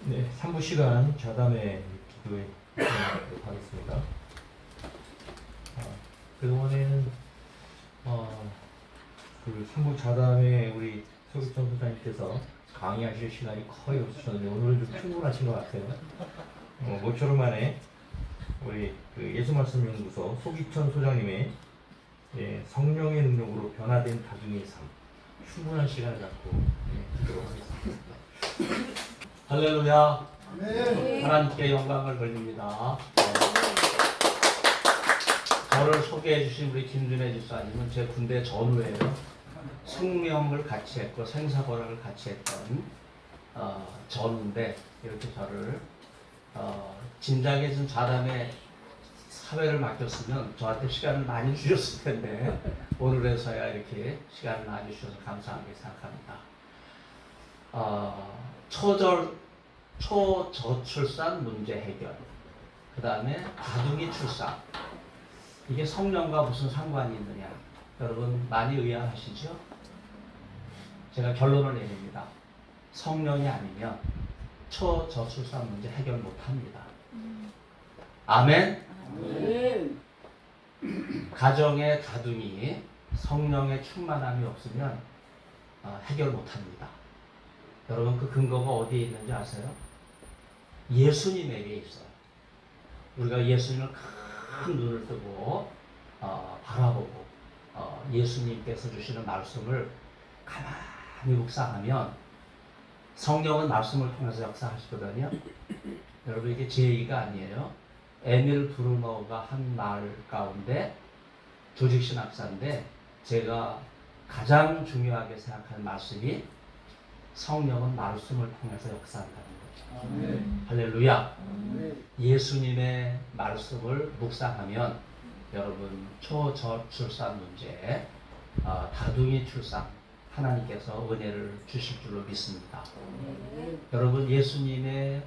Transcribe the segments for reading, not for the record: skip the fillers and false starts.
네, 3부 시간 자담의 기도에 하도록 하겠습니다. 그동안에는 그 3부 자담에 우리 소기천 소장님께서 강의하실 시간이 거의 없으셨는데 오늘은 좀 충분하신 것 같아요. 모처럼 만에 우리 그 예수말씀 연구소 소기천 소장님의 성령의 능력으로 변화된 다중의 삶, 충분한 시간을 갖고 기도록 하겠습니다. 할렐루야. 네. 하나님께 영광을 돌립니다. 저를 소개해 주신 우리 김준혜 집사님은 제 군대 전우예요. 생명을 같이 했고 생사고락을 같이 했던 전우인데 이렇게 저를 진작에 좀 자담에 사회를 맡겼으면 저한테 시간을 많이 주셨을 텐데 오늘에서야 이렇게 시간을 많이 주셔서 감사하게 생각합니다. 초저출산 문제 해결, 그 다음에 다둥이 출산, 이게 성령과 무슨 상관이 있느냐? 여러분 많이 의아하시죠? 제가 결론을 내립니다. 성령이 아니면 초저출산 문제 해결 못합니다. 아멘? 네. 가정의 다둥이 성령의 충만함이 없으면 해결 못합니다. 여러분 그 근거가 어디에 있는지 아세요? 예수님에게 있어요. 우리가 예수님을 큰 눈을 뜨고 바라보고 예수님께서 주시는 말씀을 가만히 묵상하면 성령은 말씀을 통해서 역사하시거든요. 여러분 이게 제 얘기가 아니에요. 에밀 브루너가 한 말 가운데 조직신학자인데 제가 가장 중요하게 생각하는 말씀이 성령은 말씀을 통해서 역사한다는 거죠. 아멘. 할렐루야. 아멘. 예수님의 말씀을 묵상하면 여러분 초저출산 문제, 다둥이 출산 하나님께서 은혜를 주실 줄로 믿습니다. 여러분 예수님의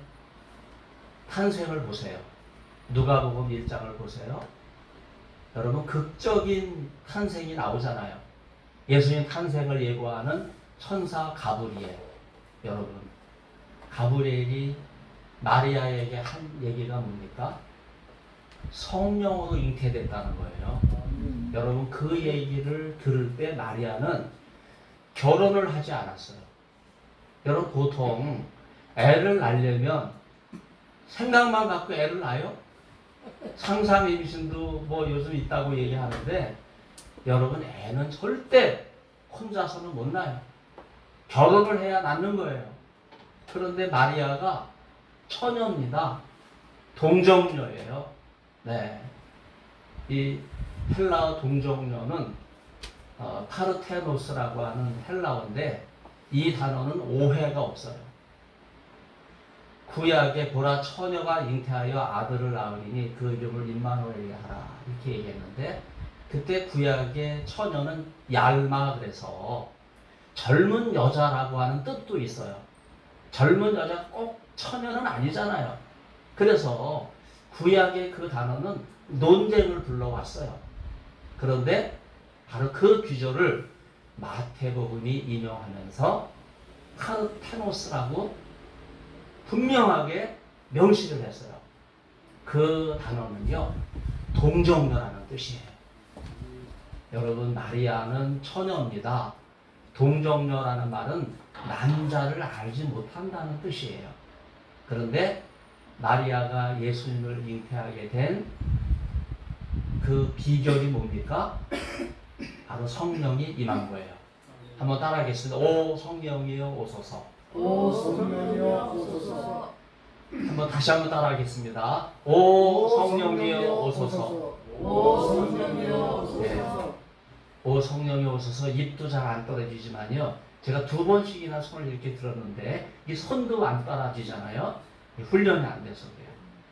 탄생을 보세요. 누가복음 1장을 보세요. 여러분 극적인 탄생이 나오잖아요. 예수님 탄생을 예고하는 천사 가브리엘. 여러분 가브리엘이 마리아에게 한 얘기가 뭡니까? 성령으로 잉태됐다는 거예요. 여러분 그 얘기를 들을 때 마리아는 결혼을 하지 않았어요. 여러분 보통 애를 낳으려면 생각만 갖고 애를 낳아요? 상상 임신도 뭐 요즘 있다고 얘기하는데 여러분 애는 절대 혼자서는 못 낳아요. 결혼을 해야 낳는 거예요. 그런데 마리아가 처녀입니다. 동정녀예요. 네. 이 헬라어 동정녀는 파르테노스라고 하는 헬라어인데 이 단어는 오해가 없어요. 구약에 보라 처녀가 잉태하여 아들을 낳으리니 그 이름을 임마누엘이라 하라 이렇게 얘기했는데 그때 구약의 처녀는 얄마 그래서 젊은 여자라고 하는 뜻도 있어요. 젊은 여자가 꼭 처녀는 아니잖아요. 그래서 구약의 그 단어는 논쟁을 불러왔어요. 그런데 바로 그 귀조를 마태복음이 인용하면서 파르테노스라고 분명하게 명시를 했어요. 그 단어는요 동정녀라는 뜻이에요. 여러분 마리아는 처녀입니다. 동정녀라는 말은 남자를 알지 못한다는 뜻이에요. 그런데 마리아가 예수님을 잉태하게 된 그 비결이 뭡니까? 바로 성령이 임한 거예요. 한번 따라하겠습니다. 오 성령이여 오소서. 오 성령이여 오소서. 한번 다시 한번 따라하겠습니다. 오 성령이여 오소서. 오 성령이여 오소서. 오 성령이 오소서. 입도 잘 안 떨어지지만요. 제가 2번씩이나 손을 이렇게 들었는데 이 손도 안 떨어지잖아요. 훈련이 안 돼서 그래요.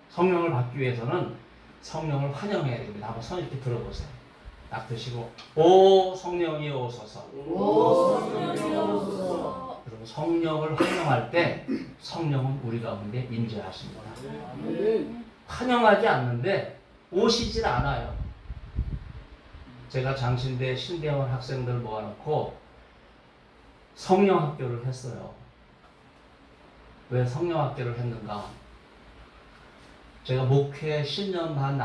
성령을 받기 위해서는 성령을 환영해야 됩니다. 한번 손 이렇게 들어보세요. 딱 드시고 오 성령이 오소서. 오 성령이여 오소서. 여러분 성령을 환영할 때 성령은 우리 가운데 임재하십니다. 환영하지 않는데 오시질 않아요. 제가 장신대 신대원 학생들 모아놓고 성령 학교를 했어요. 왜 성령학교를 했는가? 제가 목회 10년 반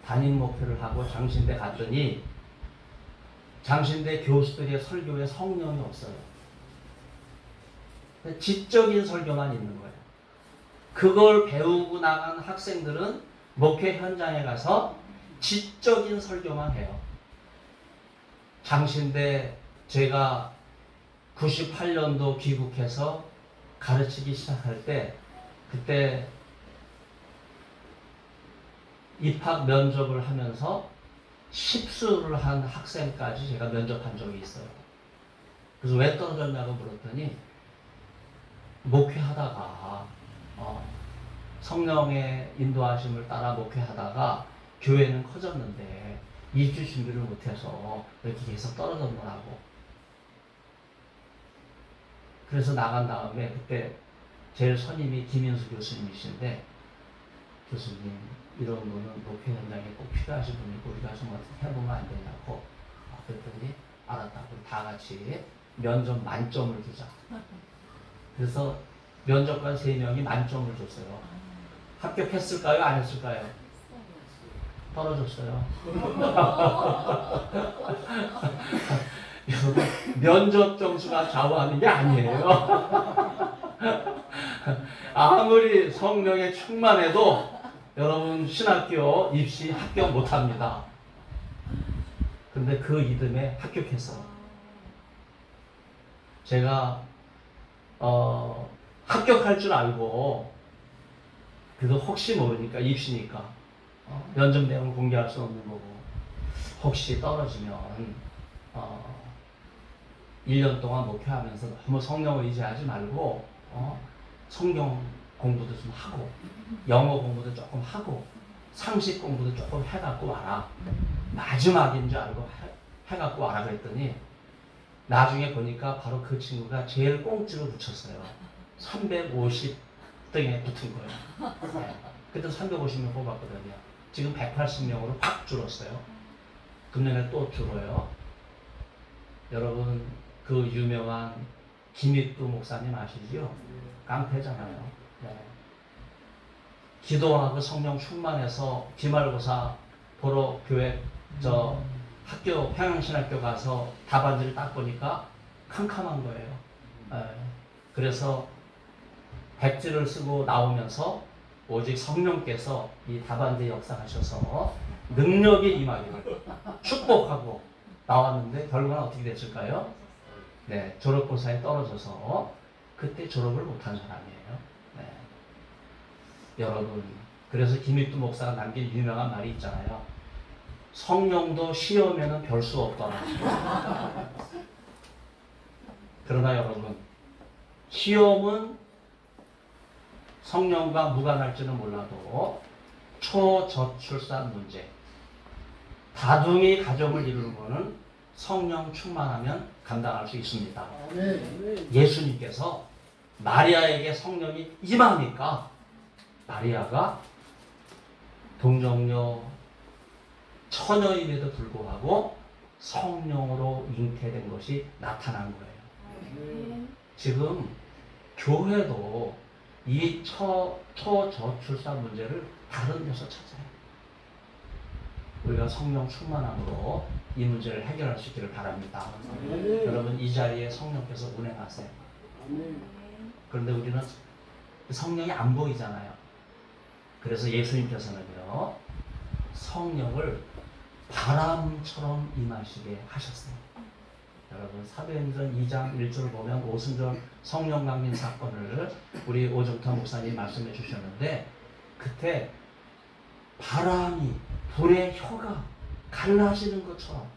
담임 목회를 하고 장신대 갔더니 장신대 교수들의 설교에 성령이 없어요. 지적인 설교만 있는 거예요. 그걸 배우고 나간 학생들은 목회 현장에 가서 지적인 설교만 해요. 장신대 제가 98년도 귀국해서 가르치기 시작할 때 그때 입학 면접을 하면서 10수를 한 학생까지 제가 면접한 적이 있어요. 그래서 왜 떨어졌냐고 물었더니 목회하다가 성령의 인도하심을 따라 목회하다가 교회는 커졌는데 입주 준비를 못해서 이렇게 계속 떨어졌더라고. 그래서 나간 다음에 그때 제일 선임이 김인수 교수님이신데 교수님 이런 분은 목회 현장에 꼭 필요하신 분이고 우리가 좀 어떻게 해보면 안 되냐고. 그랬더니 알았다. 우리 다 같이 면접 만점을 주자. 그래서 면접관 3명이 만점을 줬어요. 합격했을까요? 안 했을까요? 떨어졌어요. 면접 점수가 좌우하는 게 아니에요. 아무리 성령에 충만해도 여러분 신학교 입시 합격 못합니다. 근데 그 이듬해 합격했어요. 제가 합격할 줄 알고 그래도 혹시 모르니까 입시니까 면접 내용을 공개할 수 없는 거고 혹시 떨어지면 1년 동안 목회하면서 너무 성령을 의지하지 말고 성경 공부도 좀 하고 영어 공부도 조금 하고 상식 공부도 조금 해갖고 와라. 마지막인 줄 알고 해갖고 와라 그랬더니 나중에 보니까 바로 그 친구가 제일 꽁지를 붙였어요. 350등에 붙은 거예요. 네. 그때 350명 뽑았거든요. 지금 180명으로 확 줄었어요. 금년에 또 줄어요. 여러분 그 유명한 김익두 목사님 아시죠? 깡패잖아요. 네. 기도하고 성령 충만해서 기말고사 보러 교회 학교 평양신학교 가서 답안지를 딱 보니까 캄캄한 거예요. 네. 그래서 백지를 쓰고 나오면서 오직 성령께서 이 답안지에 역사하셔서 능력이 임하기를 축복하고 나왔는데 결과는 어떻게 됐을까요? 네, 졸업고사에 떨어져서 그때 졸업을 못한 사람이에요. 네. 여러분, 그래서 김익두 목사가 남긴 유명한 말이 있잖아요. 성령도 시험에는 별 수 없더라. 그러나 여러분, 시험은 성령과 무관할지는 몰라도 초저출산 문제, 다둥이 가정을 이루는 것은 성령 충만하면 감당할 수 있습니다. 예수님께서 마리아에게 성령이 임하니까 마리아가 동정녀 처녀임에도 불구하고 성령으로 잉태된 것이 나타난 거예요. 지금 교회도 이 초저출산 문제를 다른 데서 찾아요. 우리가 성령 충만함으로 이 문제를 해결할 수 있기를 바랍니다. 여러분 이 자리에 성령께서 운행하세요. 그런데 우리는 성령이 안 보이잖아요. 그래서 예수님께서는요 성령을 바람처럼 임하시게 하셨어요. 여러분 사도행전 2장 1절을 보면 오순절 성령 강림 사건을 우리 오정탁 목사님 말씀해 주셨는데 그때 바람이 불의 혀가 갈라지는 것처럼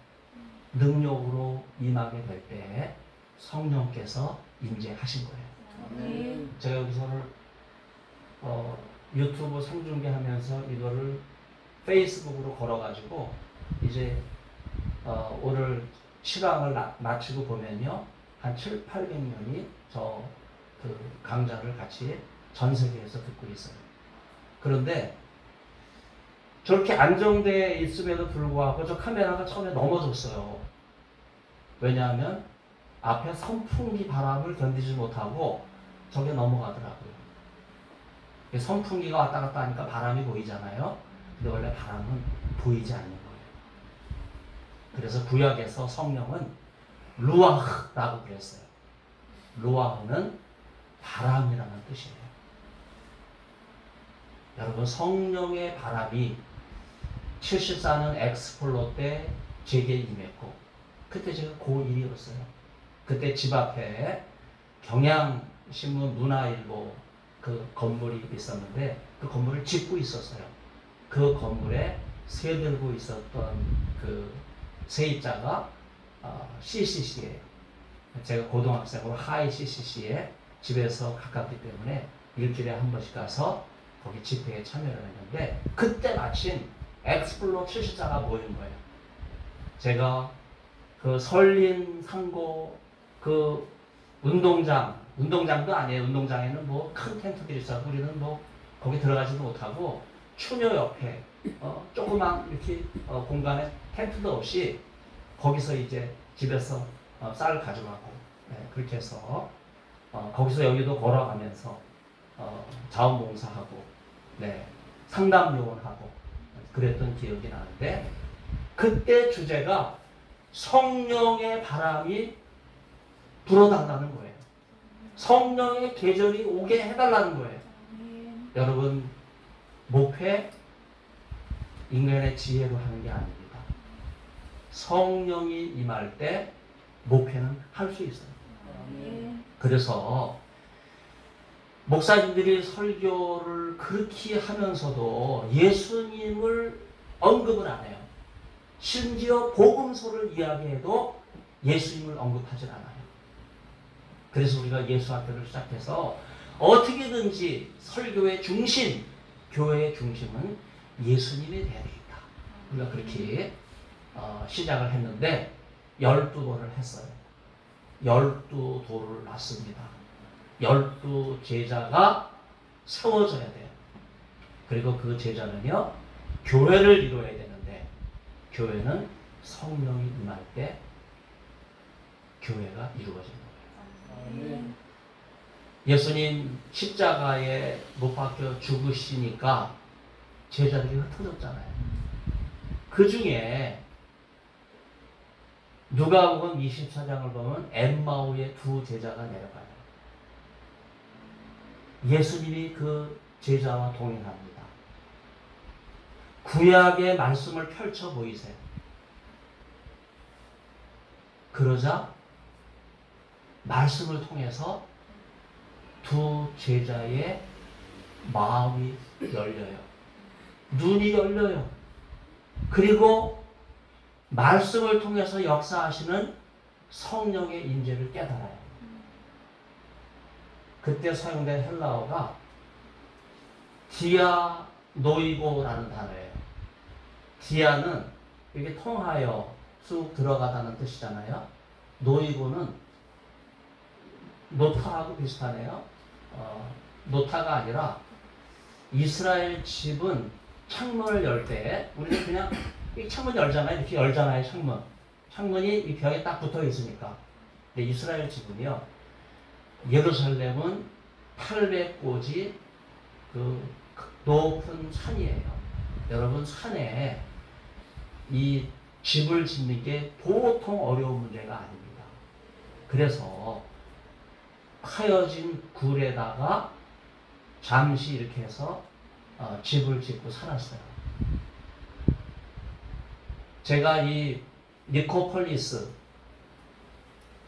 능력으로 임하게 될 때 성령께서 임재하신 거예요. 제가 여기서는 유튜브 생중계하면서 이거를 페이스북으로 걸어가지고 이제 오늘 시강을 마치고 보면요 한 7, 800명이 저 그 강좌를 같이 전 세계에서 듣고 있어요. 그런데 저렇게 안정되어 있음에도 불구하고 저 카메라가 처음에 넘어졌어요. 왜냐하면 앞에 선풍기 바람을 견디지 못하고 저게 넘어가더라고요. 선풍기가 왔다 갔다 하니까 바람이 보이잖아요. 근데 원래 바람은 보이지 않는 거예요. 그래서 구약에서 성령은 루아흐라고 그랬어요. 루아흐는 바람이라는 뜻이에요. 여러분, 성령의 바람이 74년 엑스플로 때 제게 임했고, 그때 제가 고1이었어요. 그때 집 앞에 경향신문 문화일보 그 건물이 있었는데 그 건물을 짓고 있었어요. 그 건물에 세들고 있었던 그 세입자가 CCC예요. 제가 고등학생으로 하이 CCC에 집에서 가깝기 때문에 일주일에 한 번씩 가서 거기 집회에 참여를 했는데 그때 마침 엑스플로 74가 모인 거예요. 제가 그 설린 상고 그 운동장도 아니에요. 운동장에는 뭐 큰 텐트들이 있어서 우리는 뭐 거기 들어가지도 못하고 추녀 옆에 조그만 이렇게 공간에 텐트도 없이 거기서 이제 집에서 쌀을 가져가고 그렇게 해서 거기서 여기도 걸어가면서 자원봉사하고 상담 요원하고 그랬던 기억이 나는데 그때 주제가 성령의 바람이 불어달라는 거예요. 성령의 계절이 오게 해달라는 거예요. 여러분, 목회 인간의 지혜로 하는 게 아닙니다. 성령이 임할 때 목회는 할 수 있어요. 그래서 목사님들이 설교를 그렇게 하면서도 예수님을 언급을 안 해요. 심지어 복음서를 이야기해도 예수님을 언급하지 않아요. 그래서 우리가 예수학교를 시작해서 어떻게든지 설교의 중심, 교회의 중심은 예수님이 되어야 되겠다. 우리가 그렇게 시작을 했는데 12돌을 했어요. 12돌을 놨습니다. 12 제자가 세워져야 돼요. 그리고 그 제자는요, 교회를 이루어야 되는데 교회는 성령이 임할 때 교회가 이루어집니다. 예수님 십자가에 못 박혀 죽으시니까 제자들이 흩어졌잖아요. 그 중에 누가복음 24장을 보면 엠마오의 두 제자가 내려가요. 예수님이 그 제자와 동행합니다. 구약의 말씀을 펼쳐 보이세요. 그러자 말씀을 통해서 두 제자의 마음이 열려요. 눈이 열려요. 그리고 말씀을 통해서 역사하시는 성령의 임재를 깨달아요. 그때 사용된 헬라어가 디아노이고라는 단어예요. 디아는 이게 통하여 쑥 들어가다는 뜻이잖아요. 노이고는 노타하고 비슷하네요. 노타가 아니라 이스라엘 집은 창문을 열 때 우리는 그냥 이 창문 열잖아요. 이렇게 열잖아요. 창문이 이 벽에 딱 붙어 있으니까. 근데 이스라엘 집은요, 예루살렘은 800고지 그 높은 산이에요. 여러분, 산에 이 집을 짓는 게 보통 어려운 문제가 아닙니다. 그래서 파여진 굴에다가 잠시 이렇게 해서 집을 짓고 살았어요. 제가 이 니코폴리스,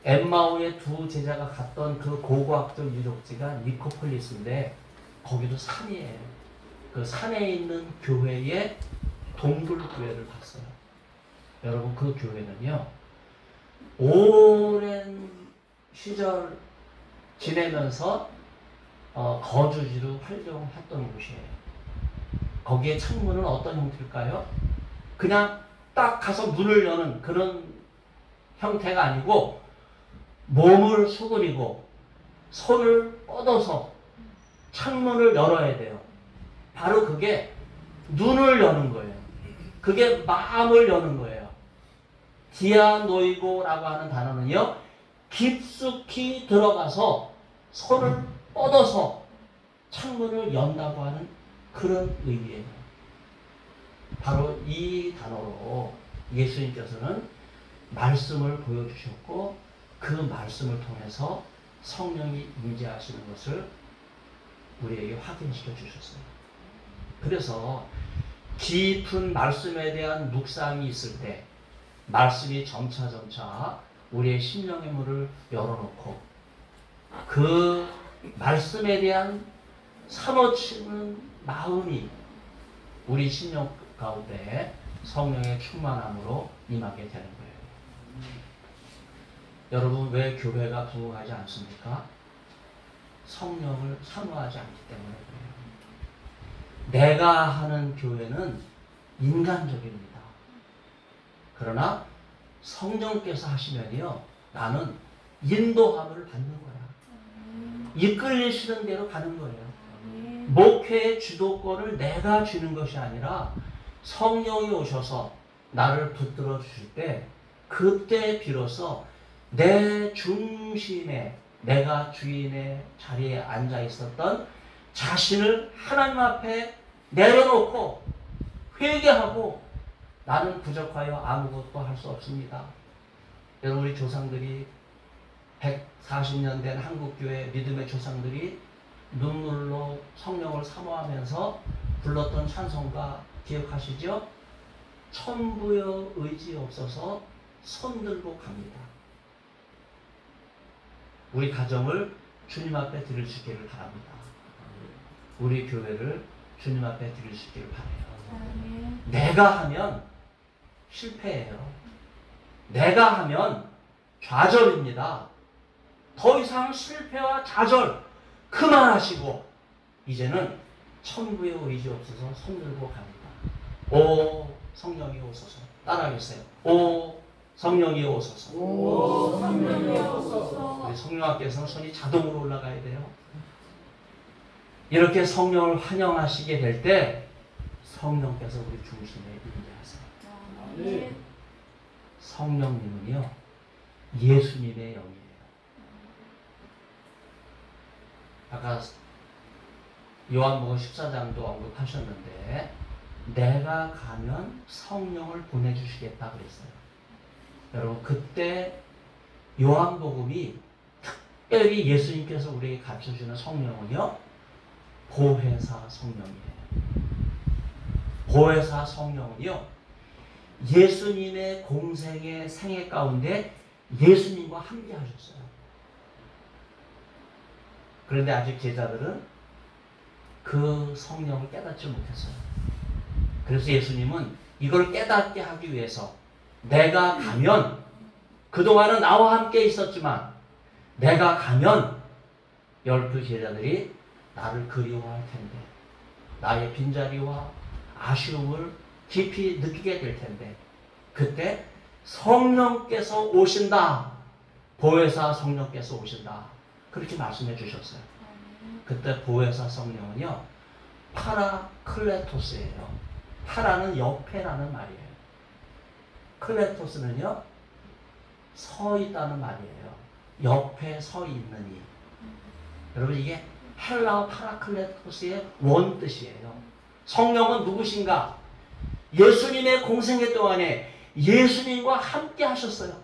엠마오의 두 제자가 갔던 그 고고학적 유적지가 니코폴리스인데 거기도 산이에요. 그 산에 있는 교회에 동굴교회를 봤어요. 여러분, 그 교회는요, 오랜 시절 지내면서 거주지로 활용했던 곳이에요. 거기에 창문은 어떤 형태일까요? 그냥 딱 가서 문을 여는 그런 형태가 아니고 몸을 수그리고 손을 뻗어서 창문을 열어야 돼요. 바로 그게 눈을 여는 거예요. 그게 마음을 여는 거예요. 디아노이고라고 하는 단어는요, 깊숙이 들어가서 손을 뻗어서 창문을 연다고 하는 그런 의미예요. 바로 이 단어로 예수님께서는 말씀을 보여주셨고 그 말씀을 통해서 성령이 임재하시는 것을 우리에게 확인시켜 주셨어요. 그래서 깊은 말씀에 대한 묵상이 있을 때 말씀이 점차 우리의 심령의 문을 열어놓고 그 말씀에 대한 사모치는 마음이 우리 심령 가운데 성령의 충만함으로 임하게 되는 거예요. 여러분 왜 교회가 부흥하지 않습니까? 성령을 사모하지 않기 때문에 그래요. 내가 하는 교회는 인간적입니다. 그러나 성령께서 하시면요 나는 인도함을 받는 거야. 이끌리시는 대로 가는 거예요. 목회의 주도권을 내가 쥐는 것이 아니라 성령이 오셔서 나를 붙들어 주실 때 그때 비로소 내 중심에 내가 주인의 자리에 앉아 있었던 자신을 하나님 앞에 내려놓고 회개하고 나는 부족하여 아무것도 할 수 없습니다. 여러분 우리 조상들이 140년 된 한국교회 믿음의 조상들이 눈물로 성령을 사모하면서 불렀던 찬송가 기억하시죠? 천부여 의지 없어서 손들고 갑니다. 우리 가정을 주님 앞에 드릴 수 있기를 바랍니다. 우리 교회를 주님 앞에 드릴 수 있기를 바라요. 내가 하면 실패해요. 내가 하면 좌절입니다. 더 이상 실패와 좌절 그만하시고 이제는 천부의 의지 없어서 손들고 갑니다. 오 성령이 오소서. 따라하겠어요. 오 성령이 오소서. 오 성령이 오소서. 우리 성령께서는 손이 자동으로 올라가야 돼요. 이렇게 성령을 환영하시게 될 때 성령께서 우리 중심에 임재하세요. 성령님은요 예수님의 영이에요. 아까 요한복음 14장도 언급하셨는데 내가 가면 성령을 보내주시겠다 그랬어요. 여러분 그때 요한복음이 특별히 예수님께서 우리에게 가르쳐주는 성령은요 보혜사 성령이에요. 보혜사 성령은요 예수님의 공생의 생애 가운데 예수님과 함께 하셨어요. 그런데 아직 제자들은 그 성령을 깨닫지 못했어요. 그래서 예수님은 이걸 깨닫게 하기 위해서 내가 가면 그동안은 나와 함께 있었지만 내가 가면 12 제자들이 나를 그리워할 텐데 나의 빈자리와 아쉬움을 깊이 느끼게 될 텐데 그때 성령께서 오신다. 보혜사 성령께서 오신다. 그렇게 말씀해 주셨어요. 그때 보혜사 성령은요 파라클레토스예요. 파라는 옆에라는 말이에요. 클레토스는요 서 있다는 말이에요. 옆에 서 있는 이. 여러분 이게 헬라어 파라클레토스의 원뜻이에요. 성령은 누구신가? 예수님의 공생애 동안에 예수님과 함께 하셨어요.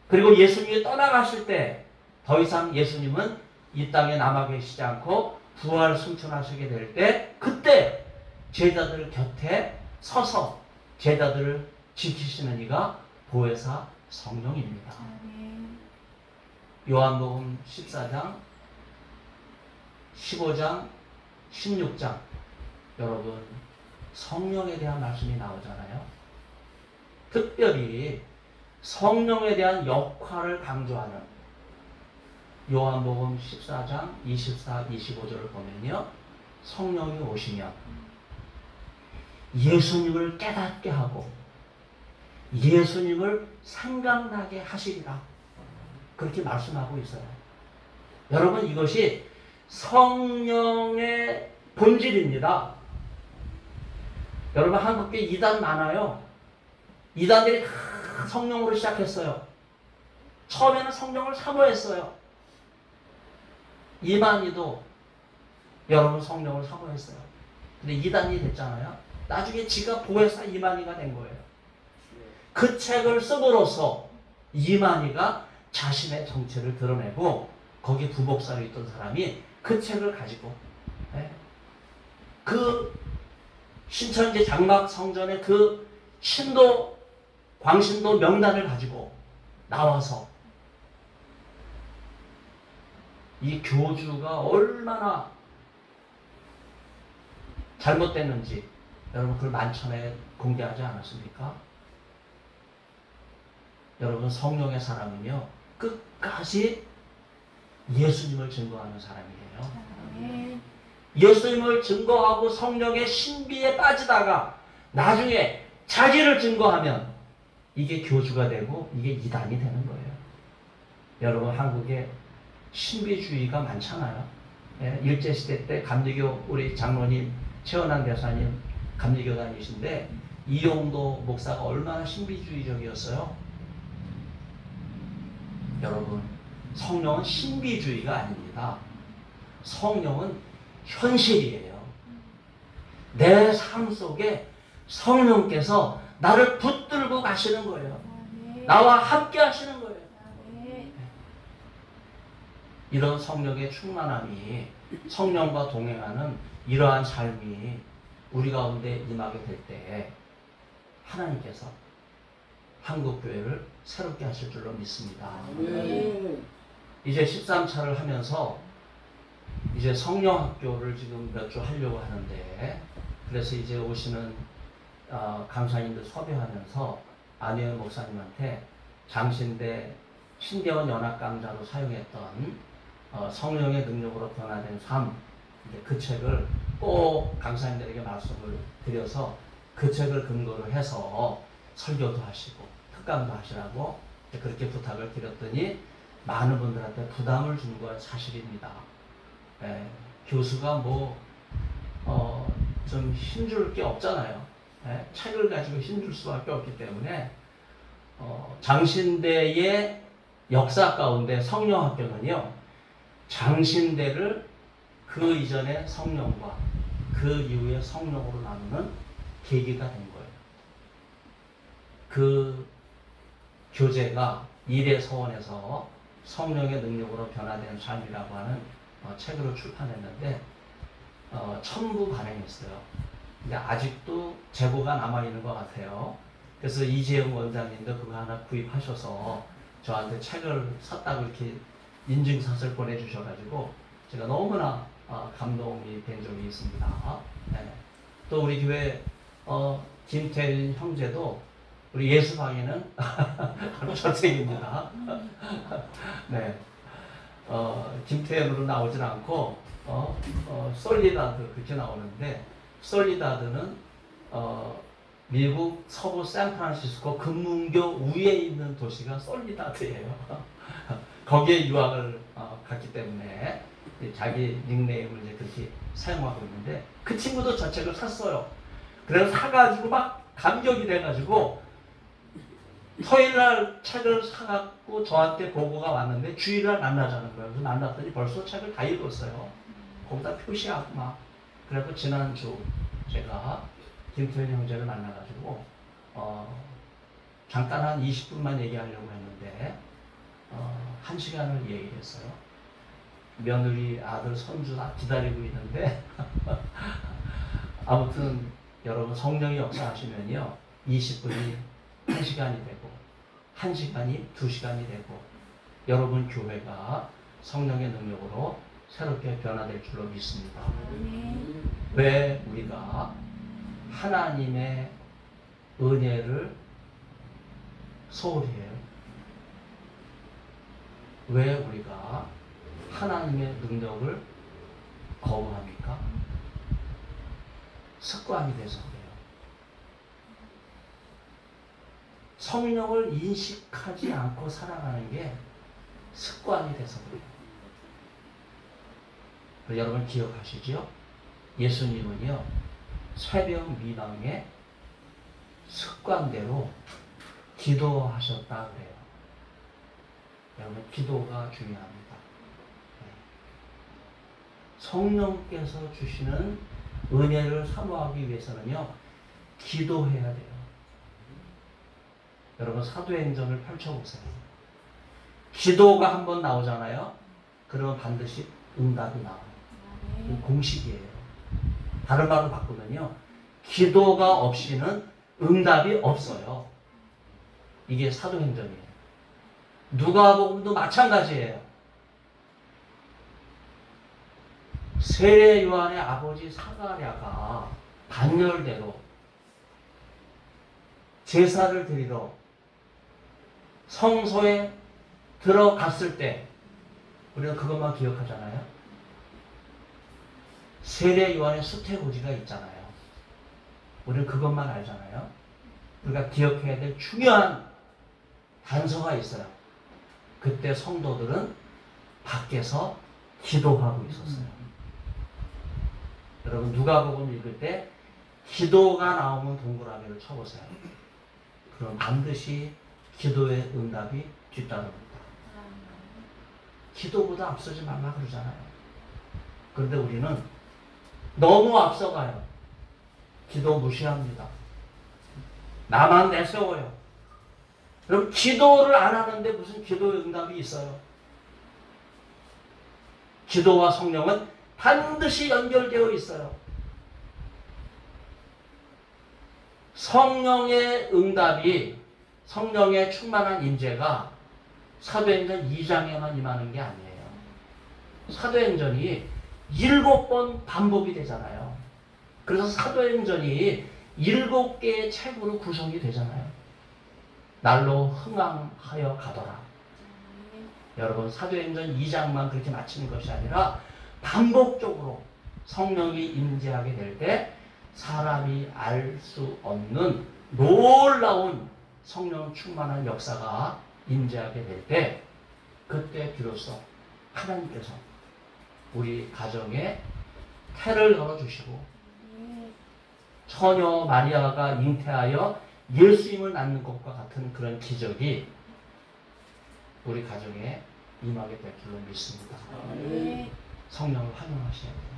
그리고 예수님이 떠나가실 때 더 이상 예수님은 이 땅에 남아 계시지 않고 부활 승천하시게 될 때 그때 제자들 곁에 서서 제자들을 지키시는 이가 보혜사 성령입니다. 요한복음 14장 15장 16장 여러분 성령에 대한 말씀이 나오잖아요. 특별히 성령에 대한 역할을 강조하는 요한복음 14장 24, 25절을 보면요. 성령이 오시면 예수님을 깨닫게 하고 예수님을 생각나게 하시리라. 그렇게 말씀하고 있어요. 여러분 이것이 성령의 본질입니다. 여러분 한국교회 이단 많아요. 이단들이 다 성령으로 시작했어요. 처음에는 성령을 사모했어요. 이만희도 여러분 성령을 사모했어요. 근데 이단이 됐잖아요. 나중에 지가 보혜사 이만희가 된 거예요. 그 책을 씀으로써 이만희가 자신의 정체를 드러내고 거기 부목사로 있던 사람이 그 책을 가지고 그 신천지 장막 성전의 그 신도 광신도 명단을 가지고 나와서 이 교주가 얼마나 잘못됐는지 여러분 그걸 만천에 공개하지 않았습니까? 여러분 성령의 사람은요 끝까지 예수님을 증거하는 사람이에요. 예수님을 증거하고 성령의 신비에 빠지다가 나중에 자기를 증거하면 이게 교주가 되고 이게 이단이 되는 거예요. 여러분 한국에 신비주의가 많잖아요. 일제시대 때 감리교 우리 장로님 최원한 대사님 감리교 다니신데 이용도 목사가 얼마나 신비주의적이었어요. 여러분 성령은 신비주의가 아닙니다. 성령은 현실이에요. 내 삶 속에 성령께서 나를 붙들고 가시는 거예요. 나와 함께 하시는 거예요. 이런 성령의 충만함이 성령과 동행하는 이러한 삶이 우리 가운데 임하게 될 때 하나님께서 한국교회를 새롭게 하실 줄로 믿습니다. 이제 13차를 하면서 이제 성령학교를 지금 몇 주 하려고 하는데 그래서 이제 오시는 강사님들 섭외하면서 안혜연 목사님한테 장신대 신대원 연합강좌로 사용했던 성령의 능력으로 변화된 삶 그 책을 꼭 강사님들에게 말씀을 드려서 그 책을 근거로 해서 설교도 하시고 특강도 하시라고 그렇게 부탁을 드렸더니 많은 분들한테 부담을 준 건 사실입니다. 교수가 좀 힘줄 게 없잖아요. 책을 가지고 힘줄 수밖에 없기 때문에 장신대의 역사 가운데 성령학교는요 장신대를 그 이전의 성령과 그 이후의 성령으로 나누는 계기가 된 거예요. 그 교재가 이대서원에서 성령의 능력으로 변화된 삶이라고 하는 책으로 출판했는데 천부 발행했어요. 근데 아직도 재고가 남아있는 것 같아요. 그래서 이재영 원장님도 그거 하나 구입하셔서 저한테 책을 샀다고 이렇게 인증샷을 보내주셔가지고 제가 너무나 감동이 된 적이 있습니다. 또 우리 교회 김태일 형제도 우리 예수방에는 바로 저 책입니다. 네. 김태현으로 나오진 않고 솔리다드 그렇게 나오는데 솔리다드는 미국 서부 샌프란시스코 금문교 위에 있는 도시가 솔리다드예요. 거기에 유학을 갔기 때문에 자기 닉네임을 이제 그렇게 사용하고 있는데 그 친구도 저 책을 샀어요. 그래서 사가지고 막 감격이 돼가지고 토요일날 책을 사갖고 저한테 보고가 왔는데 주일날 만나자는 거예요. 그래서 만났더니 벌써 책을 다 읽었어요. 거기다 표시하고 막. 그래서 지난주 제가 김태현 형제를 만나가지고 잠깐 한 20분만 얘기하려고 했는데 1시간을 얘기를 했어요. 며느리, 아들, 손주 다 기다리고 있는데 아무튼 여러분 성령이 역사하시면요 20분이 1시간이 되고 1시간이 2시간이 되고 여러분 교회가 성령의 능력으로 새롭게 변화될 줄로 믿습니다. 왜 우리가 하나님의 은혜를 소홀히 해요? 왜 우리가 하나님의 능력을 거부합니까? 습관이 돼서 그래요. 성령을 인식하지 않고 살아가는 게 습관이 돼서 그래요. 여러분 기억하시죠? 예수님은요 새벽 미망에 습관대로 기도하셨다 그래요. 여러분 기도가 중요합니다. 성령께서 주시는 은혜를 사모하기 위해서는요, 기도해야 돼요. 여러분, 사도행전을 펼쳐보세요. 기도가 한번 나오잖아요. 그러면 반드시 응답이 나와요. 공식이에요. 다른 말로 바꾸면요, 기도가 없이는 응답이 없어요. 이게 사도행전이에요. 누가복음도 마찬가지예요. 세례 요한의 아버지 사가랴가 단열대로 제사를 드리러 성소에 들어갔을 때 우리가 그것만 기억하잖아요. 세례 요한의 수태고지가 있잖아요. 우리는 그것만 알잖아요. 우리가 기억해야 될 중요한 단서가 있어요. 그때 성도들은 밖에서 기도하고 있었어요. 여러분, 누가복음 읽을 때 기도가 나오면 동그라미를 쳐보세요. 그럼 반드시 기도의 응답이 뒤따릅니다. 기도보다 앞서지 말라 그러잖아요. 그런데 우리는 너무 앞서가요. 기도 무시합니다. 나만 내세워요. 그럼 기도를 안 하는데 무슨 기도의 응답이 있어요? 기도와 성령은 반드시 연결되어 있어요. 성령의 응답이, 성령의 충만한 임재가 사도행전 2장에만 임하는 게 아니에요. 사도행전이 7번 반복이 되잖아요. 그래서 사도행전이 7개의 책으로 구성이 되잖아요. 날로 흥황하여 가더라. 여러분, 사도행전 2장만 그렇게 마치는 것이 아니라 반복적으로 성령이 임재하게 될 때 사람이 알 수 없는 놀라운 성령 충만한 역사가 임재하게 될 때, 그때 비로소 하나님께서 우리 가정에 태를 열어주시고 처녀 마리아가 잉태하여 예수님을 낳는 것과 같은 그런 기적이 우리 가정에 임하게 될 줄로 믿습니다. 성령을 활용하셔야 돼요.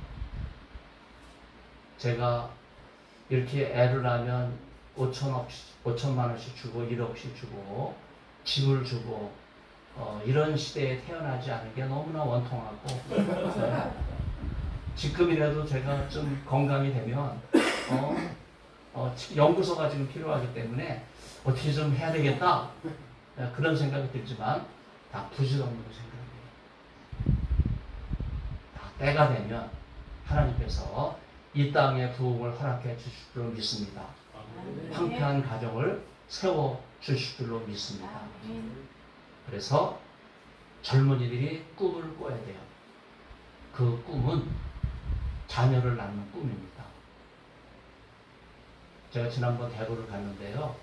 제가 이렇게 애를 낳으면 5천만 원씩 주고 1억씩 주고 집을 주고 이런 시대에 태어나지 않은 게 너무나 원통하고 지금이라도 제가 좀 건강이 되면 연구소가 지금 필요하기 때문에 어떻게 좀 해야 되겠다 그런 생각이 들지만 다 부질없는 생각이에요. 다 때가 되면 하나님께서 이 땅의 부흥을 허락해 주실 줄로 믿습니다. 황폐한 가정을 세워 주실 줄로 믿습니다. 그래서 젊은이들이 꿈을 꿔야 돼요. 그 꿈은 자녀를 낳는 꿈입니다. 제가 지난번 대구를 갔는데요.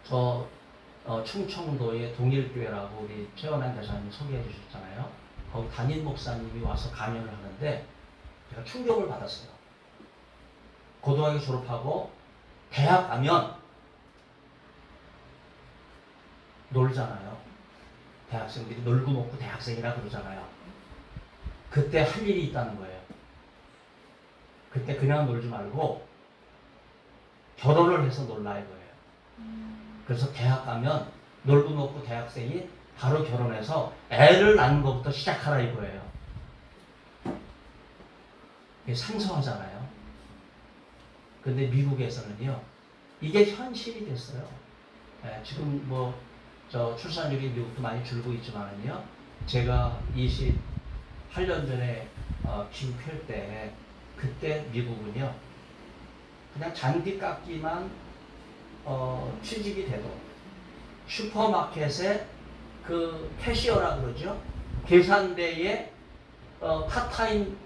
저 충청도의 동일교회라고 우리 최원한 대사님 소개해 주셨잖아요. 거기 담임 목사님이 와서 강연을 하는데 제가 충격을 받았어요. 고등학교 졸업하고 대학 가면 놀잖아요. 대학생들이 놀고 먹고 대학생이라 그러잖아요. 그때 할 일이 있다는 거예요. 그때 그냥 놀지 말고 결혼을 해서 놀라 이거예요. 그래서 대학 가면 놀고 먹고 대학생이 바로 결혼해서 애를 낳는 것부터 시작하라 이거예요. 이게 상서하잖아요. 근데 미국에서는요, 이게 현실이 됐어요. 지금 출산율이 미국도 많이 줄고 있지만은요, 제가 28년 전에 기후할 때, 그때 미국은요, 그냥 잔디깎기만 취직이 돼도 슈퍼마켓에 그 캐시어라 그러죠. 계산대에 파타임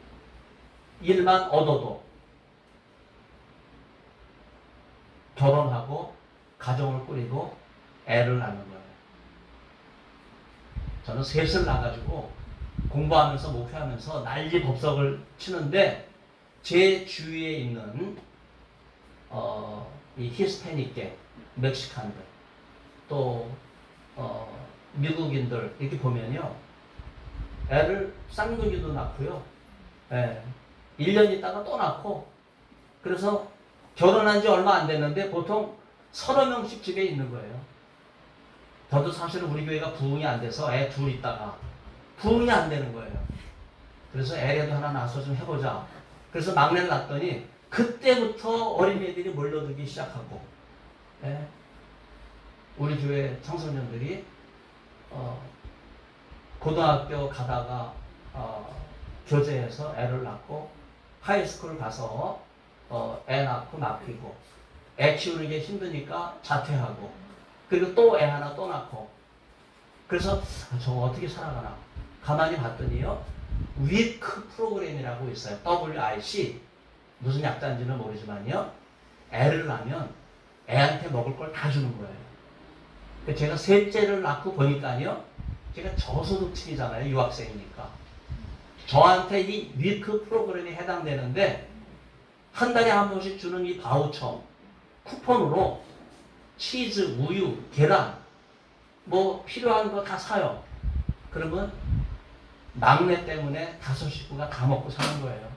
일만 얻어도 결혼하고 가정을 꾸리고 애를 낳는 거예요. 저는 셋을 낳아가지고 공부하면서 목회하면서 난리 법석을 치는데 제 주위에 있는 이 히스패닉계, 멕시칸들, 또 미국인들 이렇게 보면요, 애를 쌍둥이도 낳고요. 예. 1년 있다가 또 낳고, 그래서 결혼한 지 얼마 안 됐는데 보통 30명씩 집에 있는 거예요. 저도 사실은 우리 교회가 부흥이 안 돼서 애 둘 있다가 부흥이 안 되는 거예요. 그래서 애라도 하나 낳아서 좀 해보자. 그래서 막내를 낳았더니 그때부터 어린애들이 몰려들기 시작하고, 예. 우리 교회 청소년들이 고등학교 가다가 교제해서 애를 낳고 하이스쿨 가서 애 낳고 낳히고, 애 키우는 게 힘드니까 자퇴하고, 그리고 또 애 하나 또 낳고. 그래서 저거 어떻게 살아가나 가만히 봤더니요, 위크 프로그램이라고 있어요. WIC, 무슨 약자인지는 모르지만요, 애를 낳으면 애한테 먹을 걸 다 주는 거예요. 제가 셋째를 낳고 보니까요, 제가 저소득층이잖아요, 유학생이니까. 저한테 이 위크 프로그램에 해당되는데 한 달에 한 번씩 주는 이 바우처 쿠폰으로 치즈, 우유, 계란 뭐 필요한 거 다 사요. 그러면 막내 때문에 5 식구가 다 먹고 사는 거예요.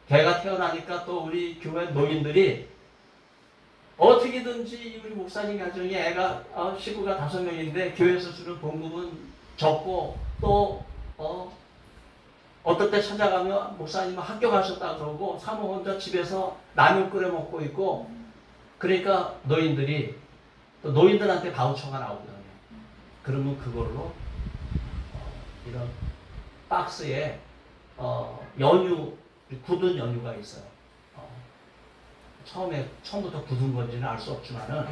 걔가 태어나니까 또 우리 교회 노인들이 어떻게든지 우리 목사님 가정에 애가 식구가 5명인데 교회에서 주는 봉급은 적고, 또 어떨 때 찾아가면 목사님은 학교 가셨다 그러고 사모 혼자 집에서 라면 끓여 먹고 있고, 그러니까 노인들이 또 노인들한테 바우처가 나오거든요. 그러면 그걸로 이런 박스에 연유, 굳은 연유가 있어요. 처음부터 굳은 건지는 알 수 없지만은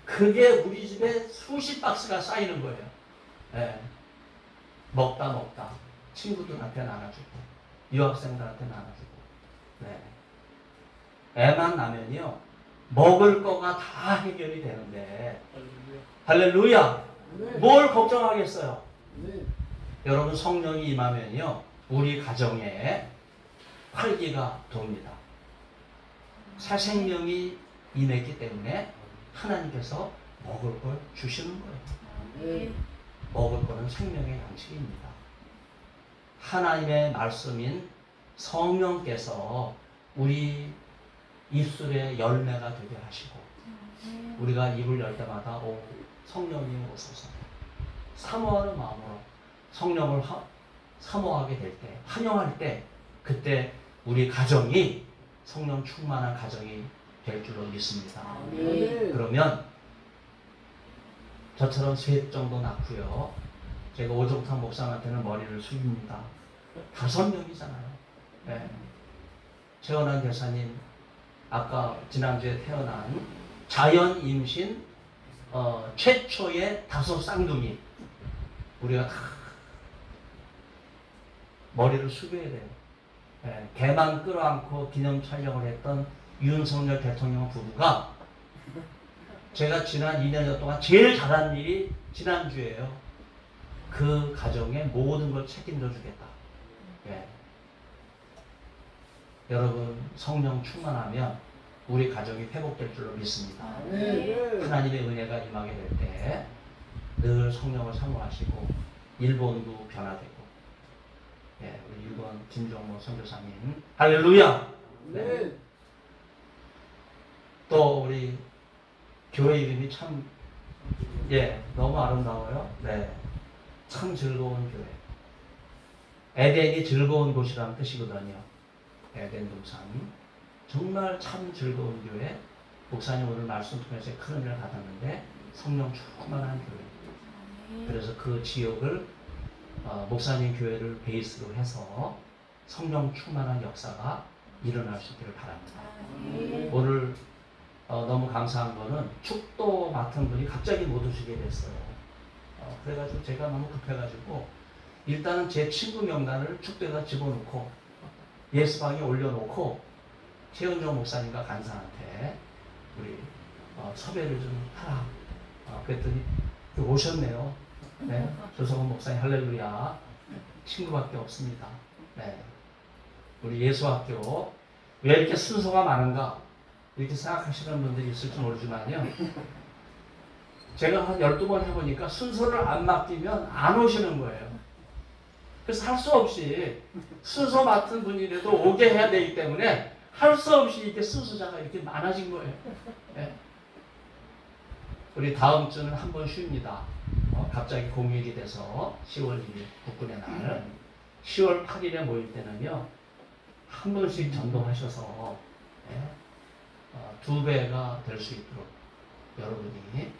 그게 우리 집에 수십 박스가 쌓이는 거예요. 예. 먹다 친구들한테 나눠주고, 유학생들한테 나눠주고. 네. 애만 나면요, 먹을 거가 다 해결이 되는데, 할렐루야! 뭘 걱정하겠어요? 여러분, 성령이 임하면요, 우리 가정에 활기가 돕니다. 새 생명이 임했기 때문에 하나님께서 먹을 걸 주시는 거예요. 먹을 거는 생명의 양식입니다. 하나님의 말씀인 성령께서 우리 입술에 열매가 되게 하시고, 우리가 입을 열 때마다 성령님 오소서 사모하는 마음으로 성령을 사모하게 될 때, 환영할 때, 그때 우리 가정이 성령 충만한 가정이 될 줄로 믿습니다. 그러면 저처럼 셋 정도 낳고요, 제가 오종탁 목사한테는 머리를 숙입니다. 5명이잖아요. 네. 최원한 대사님, 아까 지난주에 태어난 자연 임신 최초의 5 쌍둥이, 우리가 다 머리를 숙여야 돼요. 네. 개만 끌어안고 기념 촬영을 했던 윤석열 대통령 부부가 제가 지난 2년여 동안 제일 잘한 일이 지난주예요. 그 가정의 모든 걸 책임져 주겠다. 네. 여러분, 성령 충만하면 우리 가정이 회복될 줄로 믿습니다. 하나님의 은혜가 임하게 될 때 늘 성령을 사모하시고 일본도 변화되고, 예, 우리 일본 김종모 선교사님, 할렐루야! 네. 또 우리 교회 이름이 참, 너무 아름다워요. 네. 참 즐거운 교회. 에덴이 즐거운 곳이라는 뜻이거든요. 에덴 동산. 정말 참 즐거운 교회. 목사님 오늘 말씀 통해서 큰 은혜를 받았는데 성령 충만한 교회. 그래서 그 지역을 목사님 교회를 베이스로 해서 성령 충만한 역사가 일어날 수 있기를 바랍니다. 오늘 너무 감사한 거는 축도 맡은 분이 갑자기 못 오시게 됐어요. 그래가지고 제가 너무 급해가지고 일단은 제 친구 명단을 축도에다 집어넣고 예수방에 올려놓고 최은정 목사님과 간사한테 우리 섭외를 좀 하라. 그랬더니 오셨네요. 네, 조성원 목사님, 할렐루야. 친구밖에 없습니다. 네, 우리 예수학교 왜 이렇게 순서가 많은가 이렇게 생각하시는 분들이 있을지 모르지만요, 제가 한 12번 해보니까 순서를 안 맡기면 안 오시는 거예요. 그래서 할 수 없이 순서 맡은 분이라도 오게 해야 되기 때문에 할 수 없이 이렇게 순서자가 이렇게 많아진 거예요. 네. 우리 다음 주는 한 번 쉽니다. 갑자기 공휴일이 돼서 10월 1일 국군의 날 10월 8일에 모일 때는요 한 번씩 전도하셔서 예, 2배가 될 수 있도록 여러분이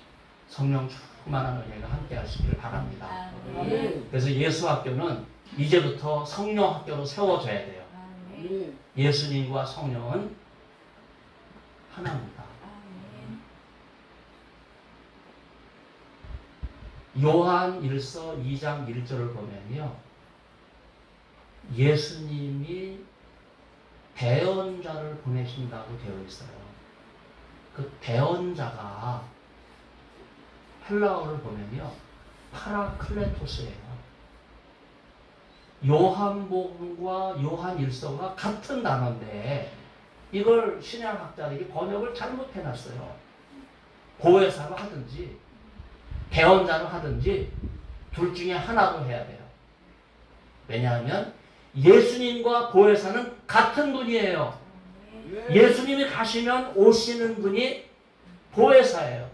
성령 충만한 은혜가 함께 하시기를 바랍니다. 그래서 예수학교는 이제부터 성령 학교로 세워져야 돼요. 예수님과 성령은 하나입니다. 요한 1서 2장 1절을 보면요. 예수님이 대언자를 보내신다고 되어 있어요. 그 대언자가 헬라어를 보면요. 파라클레토스예요. 요한복음과 요한 1서가 같은 단어인데 이걸 신약학자들이 번역을 잘못해놨어요. 보혜사로 하든지 대언자로 하든지 둘 중에 하나로 해야 돼요. 왜냐하면 예수님과 보혜사는 같은 분이에요. 예수님이 가시면 오시는 분이 보혜사예요.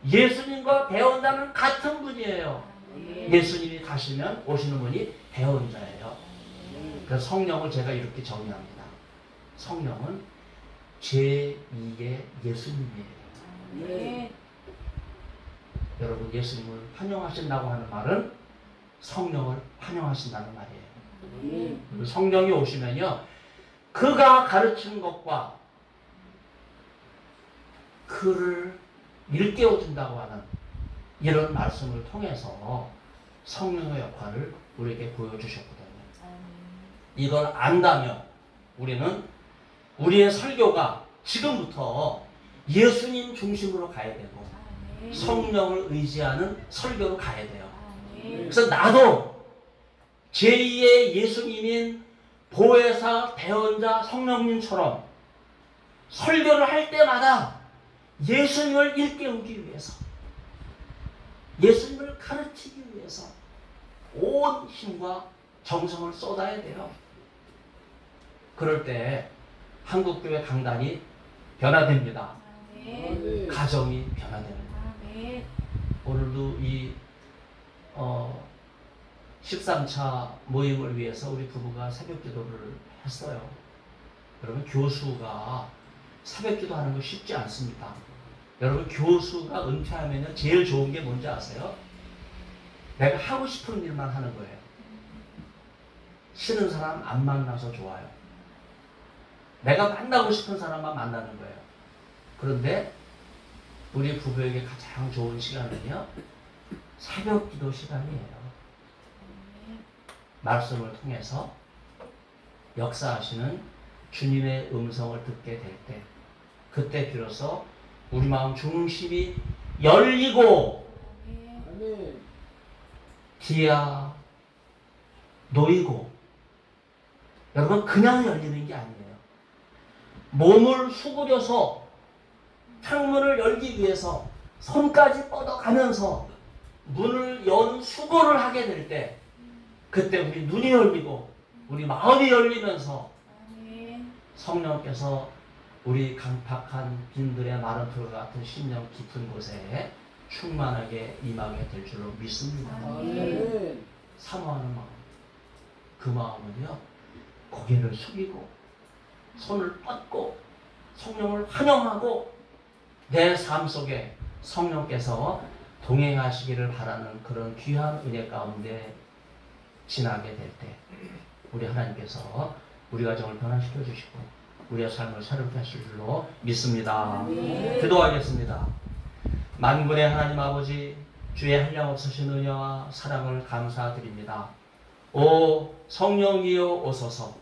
예수님과 대언자는 같은 분이에요. 예수님이 가시면 오시는 분이 대언자예요. 그래서 성령을 제가 이렇게 정의합니다. 성령은 제2의 예수님이에요. 여러분 예수님을 환영하신다고 하는 말은 성령을 환영하신다는 말이에요. 성령이 오시면요. 그가 가르치는 것과 그를 일깨워준다고 하는 이런 말씀을 통해서 성령의 역할을 우리에게 보여주셨거든요. 이걸 안다면 우리는 우리의 설교가 지금부터 예수님 중심으로 가야 되고 성령을 의지하는 설교로 가야 돼요. 그래서 나도 제2의 예수님인 보혜사, 대언자, 성령님처럼 설교를 할 때마다 예수님을 일깨우기 위해서 예수님을 가르치기 위해서 온 힘과 정성을 쏟아야 돼요. 그럴 때 한국교회 강단이 변화됩니다. 가정이 변화되는 거예요. 오늘도 이 13차 모임을 위해서 우리 부부가 새벽 기도를 했어요. 여러분 교수가 새벽 기도하는 거 쉽지 않습니다. 여러분 교수가 은퇴하면 제일 좋은 게 뭔지 아세요? 내가 하고 싶은 일만 하는 거예요. 싫은 사람 안 만나서 좋아요. 내가 만나고 싶은 사람만 만나는 거예요. 그런데 우리 부부에게 가장 좋은 시간은요. 새벽 기도 시간이에요. 말씀을 통해서 역사하시는 주님의 음성을 듣게 될 때 그때 비로소 우리 마음 중심이 열리고 기야 놓이고 여러분 그냥 열리는 게 아니에요. 몸을 수그려서 창문을 열기 위해서 손까지 뻗어가면서 문을 연 수고를 하게 될 때 그때 우리 눈이 열리고 우리 마음이 열리면서 성령께서 우리 강팍한 빈들의 마른 돌 같은 심령 깊은 곳에 충만하게 임하게 될 줄로 믿습니다. 사모하는 마음 그 마음은요 고개를 숙이고 손을 뻗고 성령을 환영하고 내 삶 속에 성령께서 동행하시기를 바라는 그런 귀한 은혜 가운데 지나게 될 때 우리 하나님께서 우리 가정을 변화시켜 주시고 우리의 삶을 새롭게 하실 줄로 믿습니다. 기도하겠습니다. 만군의 하나님 아버지 주의 한량없으신 은혜와 사랑을 감사드립니다. 오 성령이여 오소서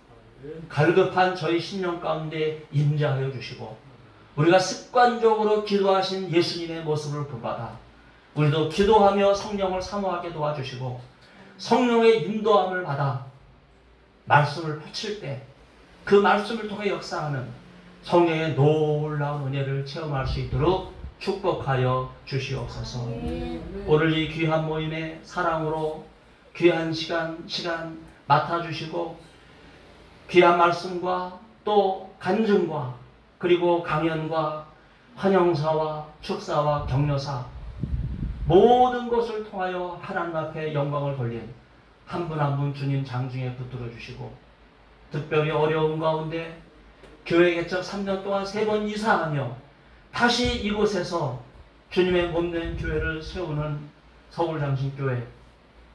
갈급한 저희 심령 가운데 임재하여 주시고 우리가 습관적으로 기도하신 예수님의 모습을 본받아 우리도 기도하며 성령을 사모하게 도와주시고 성령의 인도함을 받아 말씀을 펼칠 때 그 말씀을 통해 역사하는 성령의 놀라운 은혜를 체험할 수 있도록 축복하여 주시옵소서. 오늘 이 귀한 모임에 사랑으로 귀한 시간 맡아주시고 귀한 말씀과 또 간증과 그리고 강연과 환영사와 축사와 격려사 모든 것을 통하여 하나님 앞에 영광을 돌린 한 분 한 분 주님 장중에 붙들어 주시고 특별히 어려운 가운데 교회 개척 3년 동안 3번 이사하며 다시 이곳에서 주님의 몸된 교회를 세우는 서울장신교회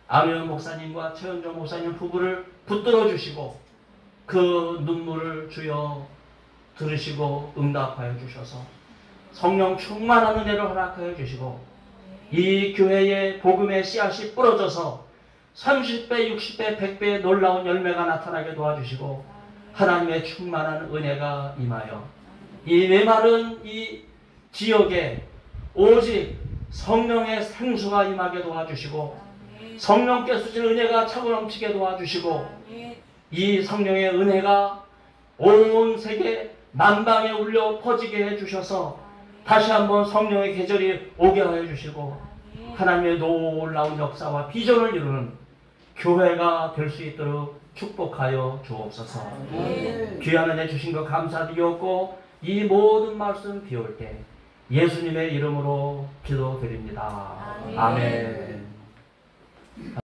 안효영 목사님과 최은정 목사님 부부를 붙들어 주시고 그 눈물을 주여 들으시고 응답하여 주셔서 성령 충만한 은혜를 허락하여 주시고 이 교회에 복음의 씨앗이 뿌려져서 30배, 60배, 100배의 놀라운 열매가 나타나게 도와주시고 하나님의 충만한 은혜가 임하여 이 메마른 이 지역에 오직 성령의 생수가 임하게 도와주시고 성령께 주신 은혜가 차고 넘치게 도와주시고 이 성령의 은혜가 온 세계 만방에 울려 퍼지게 해주셔서 다시 한번 성령의 계절이 오게 하여 주시고 하나님의 놀라운 역사와 비전을 이루는 교회가 될 수 있도록 축복하여 주옵소서. 귀한 은혜 주신 것 감사드리었고 이 모든 말씀 비울 때 예수님의 이름으로 기도드립니다. 아멘.